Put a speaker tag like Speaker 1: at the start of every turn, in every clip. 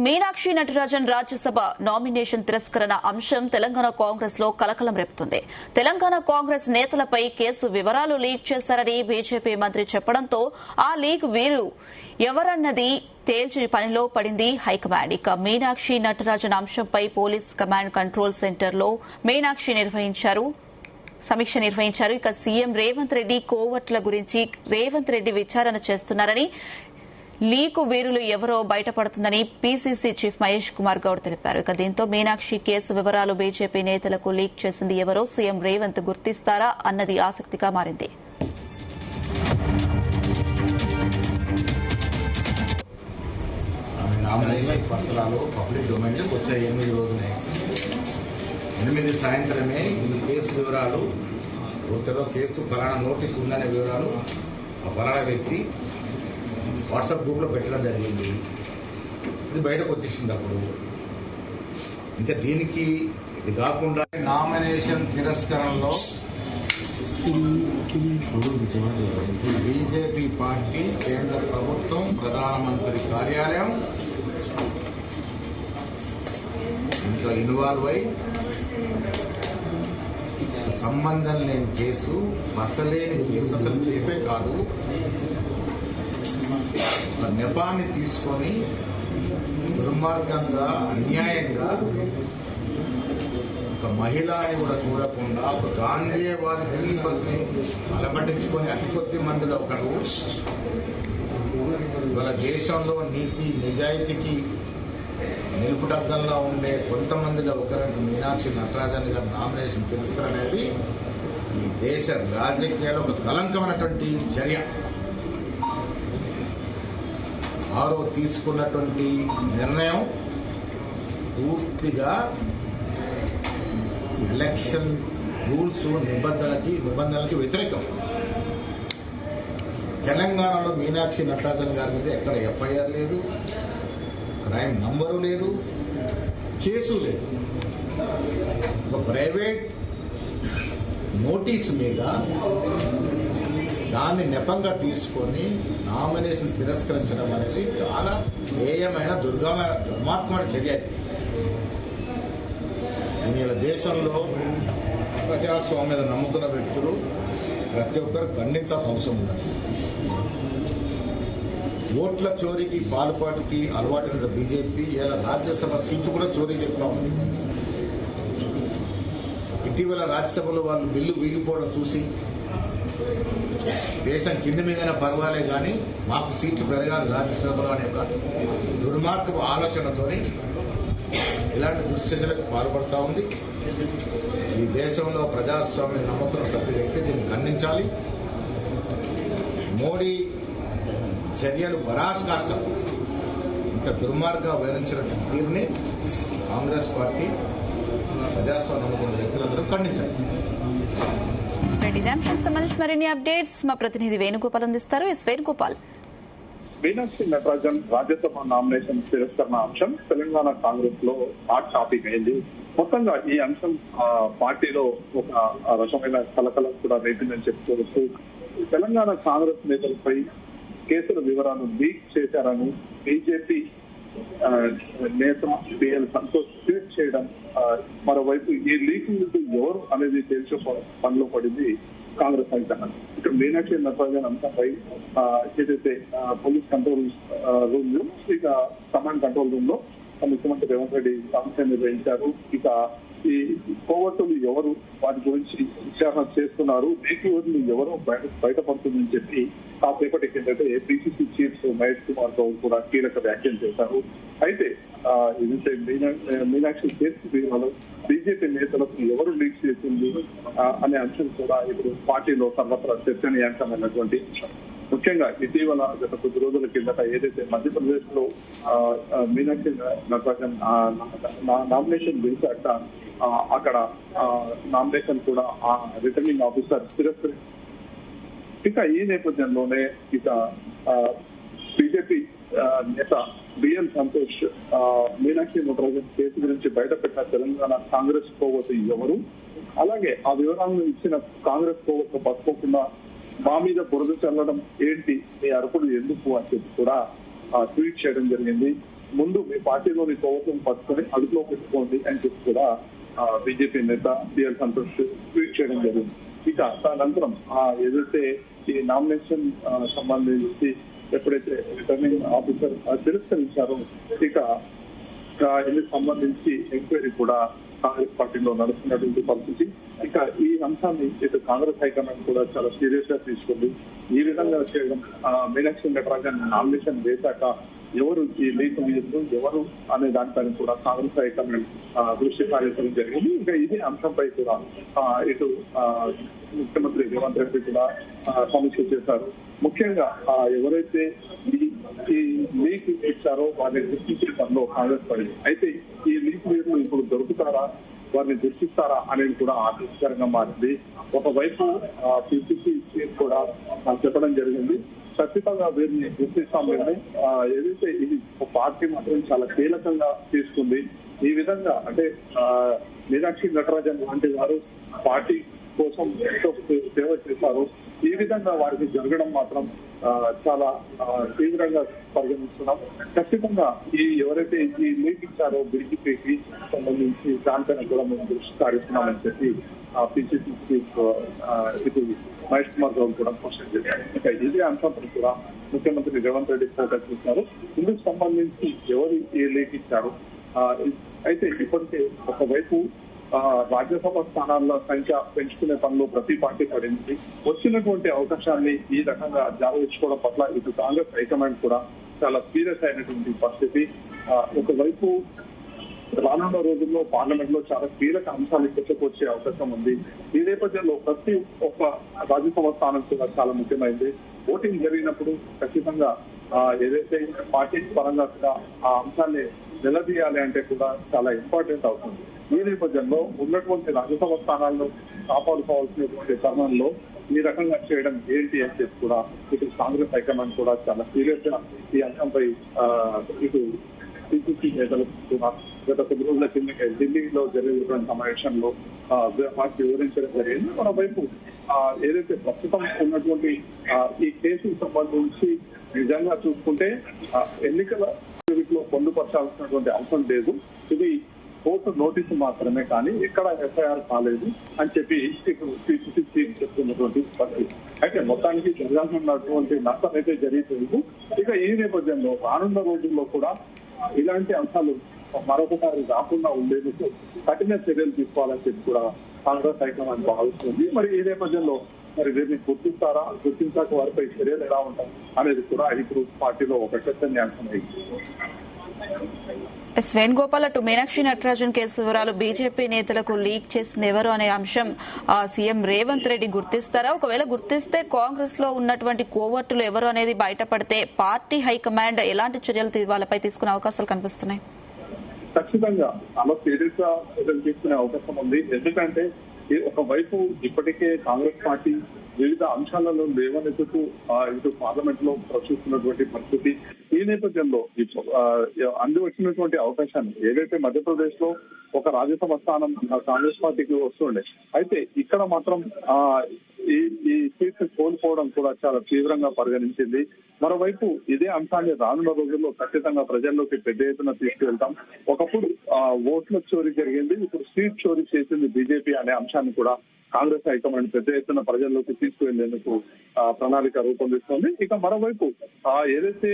Speaker 1: Meenakshi Natarajan Rajya Sabha nomination తిరస్కరణ అంశం తెలంగాణ కాంగ్రెస్ లో కలకలం రేపుతుంది. తెలంగాణ కాంగ్రెస్ నేతలపై కేసు వివరాలు లీక్ చేశారని బీజేపీ మంత్రి చెప్పడంతో ఆ లీక్ వీరు ఎవరన్నది తేల్చి పనిలో పడింది హైకమాండ్. ఇక మీనాక్షి నటరాజన్ అంశంపై పోలీస్ కమాండ్ కంట్రోల్ సెంటర్ లో సమీక్ష నిర్వహించారు. ఇక సీఎం రేవంత్ రెడ్డి కోవర్టుల గురించి రేవంత్ రెడ్డి విచారణ చేస్తున్నారని, లీకు వీరులు ఎవరో బయటపడుతుందని పీసీసీ చీఫ్ మహేష్ కుమార్ గౌడ్ తెలిపారు. ఇక దీంతో మీనాక్షి కేసు వివరాలు బీజేపీ నేతలకు లీక్ చేసింది ఎవరో సీఎం రేవంత్ గుర్తిస్తారా అన్నది ఆసక్తిగా మారింది.
Speaker 2: సాయంత్రమే ఈ కేసు వివరాలు కేసు ఫలానా నోటీస్ ఉందనే వివరాలు ఫలానా వ్యక్తి వాట్సాప్ గ్రూప్లో పెట్టడం జరిగింది. ఇది బయటకు వచ్చేసింది. అప్పుడు ఇంకా దీనికి ఇది కాకుండా నామినేషన్ తిరస్కరణలో బీజేపీ పార్టీ, కేంద్ర ప్రభుత్వం, ప్రధానమంత్రి కార్యాలయం ఇంకా ఇన్వాల్వ్ అయి సంబంధం లేని కేసు, అసలేని కేసు, అసలు కేసే కాదు, నెపాన్ని తీసుకొని దుర్మార్గంగా అన్యాయంగా ఒక మహిళని కూడా చూడకుండా ఒక గాంధీవాది ప్రిన్సిపల్స్ని అలమటించుకొని అతి కొద్ది మందిలో ఒకడు మన దేశంలో నీతి నిజాయితీకి నిలుపుటద్దంలో ఉండే కొంతమందిలో ఒకరిని మీనాక్షి నటరాజన్ గారి నామినేషన్ తిరస్కరణ అనేది ఈ దేశ రాజకీయాల్లో ఒక కలంకమైనటువంటి చర్య. ఆరో తీసుకున్నటువంటి నిర్ణయం పూర్తిగా ఎలక్షన్ రూల్స్ నిబంధనలకి వ్యతిరేకం. తెలంగాణలో మీనాక్షి నటరాజన్ గారి మీద ఎక్కడ ఎఫ్ఐఆర్ లేదు, క్రైమ్ నంబరు లేదు, కేసు లేదు. ఒక ప్రైవేట్ నోటీస్ మీద దాన్ని నెపంగా తీసుకొని నామినేషన్ తిరస్కరించడం అనేది చాలా హేయమైన దుర్మార్గమైన చర్య. దీని దేశంలో ప్రజాస్వామ్యం నమ్ముకున్న వ్యక్తులు ప్రతి ఒక్కరు ఖండించాల్సిన అవసరం ఉంది. ఓట్ల చోరీకి పాల్పాటుకి అలవాటైన బీజేపీ ఇలా రాజ్యసభ సీటు కూడా చోరీ చేస్తూ ఉంది. ఇటీవల రాజ్యసభలో వాళ్ళు బిల్లు వీగిపోవడం చూసి దేశం కింది మీదైనా పర్వాలే కానీ మాకు సీట్లు పెరగాలి రాజ్యసభలో అనే ఒక దుర్మార్గపు ఆలోచనతో ఇలాంటి దుశ్చర్యలకు పాల్పడతా ఉంది. ఈ దేశంలో ప్రజాస్వామ్యం నమ్ముకున్న ప్రతి వ్యక్తి దీన్ని ఖండించాలి. మోడీ చర్యలు పరాకాష్ఠం. ఇంత దుర్మార్గంగా వివరించిన తీరుని కాంగ్రెస్ పార్టీ, ప్రజాస్వామ్యం నమ్ముకున్న వ్యక్తులందరూ ఖండించాలి.
Speaker 1: సంబంధించి మరిన్ని అప్డేట్స్ మా ప్రతినిధి వేణుగోపాల్ అందిస్తారు. వేణుగోపాల్.
Speaker 3: మీనాక్షి నటరాజన్ రాజ్యసభ నామినేషన్ తిరస్కరణ అంశం తెలంగాణ కాంగ్రెస్ లో హాట్ టాపిక్ అయింది. మొత్తంగా ఈ అంశం పార్టీలో ఒక రకమైన కలకలం కూడా రేపిందని చెప్పుకోవచ్చు. తెలంగాణ కాంగ్రెస్ నేతలపై కేసుల వివరాలు లీక్ చేశారని బీజేపీ నేత బిఎల్ సంతోష్ ట్వీట్ చేయడం, మరోవైపు ఈ లీకింగ్ ఎవరు అనేది తెలిసే పనిలో పడింది కాంగ్రెస్ హైకమాండ్. ఇక్కడ మీనాక్షి నటరాజన్ అంశంపై ఏదైతే పోలీస్ కంట్రోల్ రూమ్ లో, ఇక కమాండ్ కంట్రోల్ రూమ్ లో ముఖ్యమంత్రి రేవంత్ రెడ్డి సమీక్ష నిర్వహించారు. ఇక ఈ కోవర్టులు ఎవరు, వాటి గురించి విచారణ చేస్తున్నారు, లీకులు ఎవరో బయటపడుతుందని చెప్పి కాసేపటి కిందటే పిసిసి చీఫ్ మహేష్ కుమార్ గౌడ్ కూడా కీలక వ్యాఖ్యలు చేశారు. అయితే ఏదైతే మీనాక్షి కేసు వివరాలు బీజేపీ నేతలకు ఎవరు లీక్ చేసింది అనే అంశం కూడా ఇప్పుడు పార్టీలో సర్వత్రా చర్చనీయాంశమైనటువంటి అంశం. ముఖ్యంగా ఇటీవల గత కొద్ది రోజుల కిందట ఏదైతే మధ్యప్రదేశ్ లో మీనాక్షి నటరాజన్ నామినేషన్ వేశాక అక్కడ నామినేషన్ కూడా ఆ రిటర్నింగ్ ఆఫీసర్ తిరస్కరించారు. ఇక ఈ నేపథ్యంలోనే ఇక బీజేపీ నేత బిఎల్ సంతోష్ మీనాక్షి నటరాజన్ కేసు గురించి బయటపెట్టిన తెలంగాణ కాంగ్రెస్ కోవతు ఎవరు, అలాగే ఆ వివరాలను ఇచ్చిన కాంగ్రెస్ కోవతు పట్టుకోకుండా మా మీద బురద చల్లడం ఏంటి, మీ అరుపులు ఎందుకు అని చెప్పి కూడా ట్వీట్ చేయడం జరిగింది. ముందు మీ పార్టీలోని కోవతం పట్టుకొని అదుపులో పెట్టుకోండి అని చెప్పి కూడా బీజేపీ నేత బిఎల్ సంతోష్ ట్వీట్ చేయడం జరిగింది. ఇక తదనంతరం ఏదైతే ఈ నామినేషన్ సంబంధించి ఎప్పుడైతే రిటర్నింగ్ ఆఫీసర్ తిరస్కరించారో ఇక ఇందుకు సంబంధించి ఎంక్వైరీ కూడా కాంగ్రెస్ పార్టీలో నడుస్తున్నటువంటి పరిస్థితి. ఇక ఈ అంశాన్ని ఇటు కాంగ్రెస్ హైకమాండ్ కూడా చాలా సీరియస్ గా తీసుకుంది. ఈ విధంగా చేయడం మీనాక్షి నటరాజన్ నామినేషన్ వేశాక ఎవరు ఈ లీక్ నిధులు ఎవరు అనే దానిపైన కూడా కాంగ్రెస్ హైకమాండ్ దృష్టి సారించడం జరిగింది. ఇంకా ఇదే అంశంపై కూడా ఇటు ముఖ్యమంత్రి రేవంత్ రెడ్డి కూడా సమీక్ష చేశారు. ముఖ్యంగా ఎవరైతే ఈ లీక్ ఇచ్చారో వారిని గుర్తించే పనిలో కాంగ్రెస్ పడింది. అయితే ఈ లీక్ నిధులు ఇప్పుడు దొరుకుతారా, వారిని గుర్తిస్తారా అనేది కూడా ఆసక్తికరంగా మారింది. ఒకవైపు పిసిసి కూడా చెప్పడం జరిగింది, ఖచ్చితంగా వీరిని గుర్తిస్తామని. ఏదైతే ఇది పార్టీ మాత్రం చాలా కీలకంగా తీసుకుంది. ఈ విధంగా అంటే మీనాక్షి నటరాజన్ లాంటి వారు పార్టీ కోసం ఎంతో సేవ చేశారు. ఈ విధంగా వారికి జరగడం మాత్రం చాలా తీవ్రంగా పరిగణిస్తున్నాం. ఖచ్చితంగా ఈ ఎవరైతే ఈ లీక్ ఇచ్చారో బీజేపీకి సంబంధించి దానిపైన కూడా మేము దృష్టి సారిస్తున్నామని చెప్పి పిసిసి చీఫ్ ఇటు మహేష్ కుమార్ గౌడ్ కూడా క్వశ్చన్ చేశారు. ఇక ఇదే అంశంపై కూడా ముఖ్యమంత్రి రేవంత్ రెడ్డి ఫోకస్ చేశారు. ఇందుకు సంబంధించి ఎవరు ఏ లీక్ ఇచ్చారు. అయితే ఇప్పటికే ఒకవైపు రాజ్యసభ స్థానాల సంఖ్య పెంచుకునే పనిలో ప్రతి పార్టీ పడింది. వచ్చినటువంటి అవకాశాన్ని ఈ రకంగా జాగ్రత్తించుకోవడం పట్ల ఇటు కాంగ్రెస్ హైకమాండ్ కూడా చాలా సీరియస్ అయినటువంటి పరిస్థితి. ఒకవైపు రానున్న రోజుల్లో పార్లమెంట్ లో చాలా కీలక అంశాలు చర్చకొచ్చే అవకాశం ఉంది. ఈ నేపథ్యంలో ప్రతి ఒక్క రాజ్యసభ స్థానం కూడా చాలా ముఖ్యమైనది. ఓటింగ్ జరిగినప్పుడు ఖచ్చితంగా ఏదైతే పార్టీ పరంగా కూడా ఆ అంశాన్ని నిలదీయాలి అంటే కూడా చాలా ఇంపార్టెంట్ అవుతుంది. ఈ నేపథ్యంలో ఉన్నటువంటి రాజ్యసభ స్థానాలను కాపాడుకోవాల్సినటువంటి తరుణంలో ఈ రకంగా చేయడం ఏంటి అని చెప్పి కూడా ఇటు కాంగ్రెస్ హైకమాండ్ కూడా చాలా సీరియస్ గా ఈ అంశంపై ఇటు పిసిసి నేతలకు కూడా గత కొద్ది రోజుల కింద ఢిల్లీలో జరిగినటువంటి సమావేశంలో పార్టీ వివరించడం జరిగింది. మరోవైపు ఏదైతే ప్రస్తుతం ఉన్నటువంటి ఈ కేసుకు సంబంధించి నిజంగా చూసుకుంటే ఎన్నికల లో పొందుపరచాల్సినటువంటి అవసరం లేదు. ఇది కోర్టు నోటీసు మాత్రమే కానీ ఎక్కడ ఎఫ్ఐఆర్ కాలేదు అని చెప్పి ఇప్పుడు పిసిసి చీఫ్ చెప్తున్నటువంటి పరిస్థితి. అయితే మొత్తానికి జరగాల్సినటువంటి నష్టం అయితే జరుగుతుంది. ఇక ఈ నేపథ్యంలో రానున్న రోజుల్లో కూడా ఇలాంటి అంశాలు మరొకసారి రాకుండా ఉండేందుకు కఠిన చర్యలు తీసుకోవాలని చెప్పి కూడా కాంగ్రెస్ హైకమాండ్ భావిస్తుంది. మరి ఈ నేపథ్యంలో మరి వీరిని గుర్తిస్తారా, గుర్తించాక వారిపై చర్యలు ఎలా ఉంటాయి అనేది కూడా ఇప్పుడు పార్టీలో ఒక చర్చనీయాంశం అయింది.
Speaker 1: ఎస్ వేణుగోపాల్, అటు మీనాక్షి నటరాజన్ కేసు వివరాలు బీజేపీ నేతలకు లీక్ చేసింది ఎవరు అనే అంశం సీఎం రేవంత్ రెడ్డి గుర్తిస్తారా? ఒకవేళ గుర్తిస్తే కాంగ్రెస్ లో ఉన్నటువంటి కోవర్టులు ఎవరు అనేది బయటపడితే పార్టీ హైకమాండ్ ఎలాంటి చర్యలు వాళ్ళపై తీసుకునే అవకాశాలు కనిపిస్తున్నాయి?
Speaker 3: ఖచ్చితంగా అలా సీరియస్ గా చర్యలు తీసుకునే అవకాశం ఉంది. ఎందుకంటే ఒకవైపు ఇప్పటికే కాంగ్రెస్ పార్టీ వివిధ అంశాలను లేవనెత్తుతూ ఇటు పార్లమెంట్ లో ప్రశ్నిస్తున్నటువంటి పరిస్థితి. ఈ నేపథ్యంలో అందివచ్చినటువంటి అవకాశాన్ని ఏదైతే మధ్యప్రదేశ్ లో ఒక రాజ్యసభ స్థానం కాంగ్రెస్ పార్టీకి వస్తుండే, అయితే ఇక్కడ మాత్రం ఈ సీట్ కోల్పోవడం కూడా చాలా తీవ్రంగా పరిగణించింది. మరోవైపు ఇదే అంశాన్ని రానున్న రోజుల్లో ఖచ్చితంగా ప్రజల్లోకి పెద్ద ఎత్తున తీసుకువెళ్తాం. ఒకప్పుడు ఓట్ల చోరీ జరిగింది, ఇప్పుడు సీట్ చోరీ చేసింది బీజేపీ అనే అంశాన్ని కూడా కాంగ్రెస్ హైకమాండ్ పెద్ద ఎత్తున ప్రజల్లోకి తీసుకువెళ్లేందుకు ప్రణాళిక రూపొందిస్తోంది. ఇక మరోవైపు ఏదైతే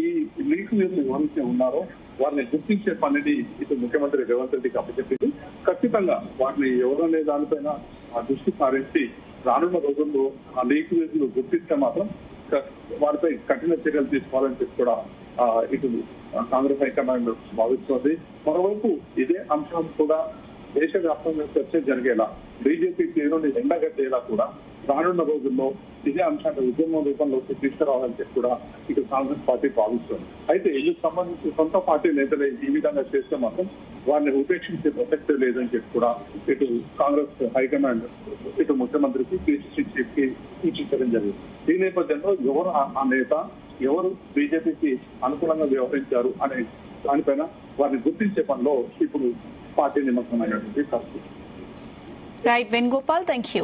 Speaker 3: ఈ లీక్ న్యూస్ ఎవరైతే ఉన్నారో వారిని గుర్తించే పనిని ఇటు ముఖ్యమంత్రి రేవంత్ రెడ్డికి అప్పచెప్పింది. ఖచ్చితంగా వారిని ఎవరనే దానిపైన దృష్టి సారించి రానున్న రోజుల్లో ఆ లీక్ న్యూస్ గుర్తిస్తే మాత్రం వారిపై కఠిన చర్యలు తీసుకోవాలని చెప్పి కూడా ఇటు కాంగ్రెస్ హైకమాండ్ భావిస్తోంది. మరోవైపు ఇదే అంశం కూడా దేశవ్యాప్తంగా చర్చ జరిగేలా, బీజేపీ తీరుని ఎండగట్టేలా కూడా రానున్న రోజుల్లో ఇదే అంశాన్ని ఉద్యమం రూపంలోకి తీసుకురావాలని చెప్పి కూడా ఇటు కాంగ్రెస్ పార్టీ భావిస్తుంది. అయితే ఇందుకు సంబంధించి సొంత పార్టీ నేతలే ఈ విధంగా చేస్తే మాత్రం వారిని ఉపేక్షించే ప్రసక్తే లేదని చెప్పి కూడా ఇటు కాంగ్రెస్ హైకమాండ్ ఇటు ముఖ్యమంత్రికి పిసిసి చీఫ్ కి సూచించడం జరిగింది. ఈ నేపథ్యంలో ఎవరు ఆ నేత, ఎవరు బీజేపీకి అనుకూలంగా వ్యవహరించారు అనే దానిపైన వారిని గుర్తించే పనిలో ఇప్పుడు పార్టీ నిమగ్నమైనటువంటి పరిస్థితి.
Speaker 1: Right Venugopal, thank you.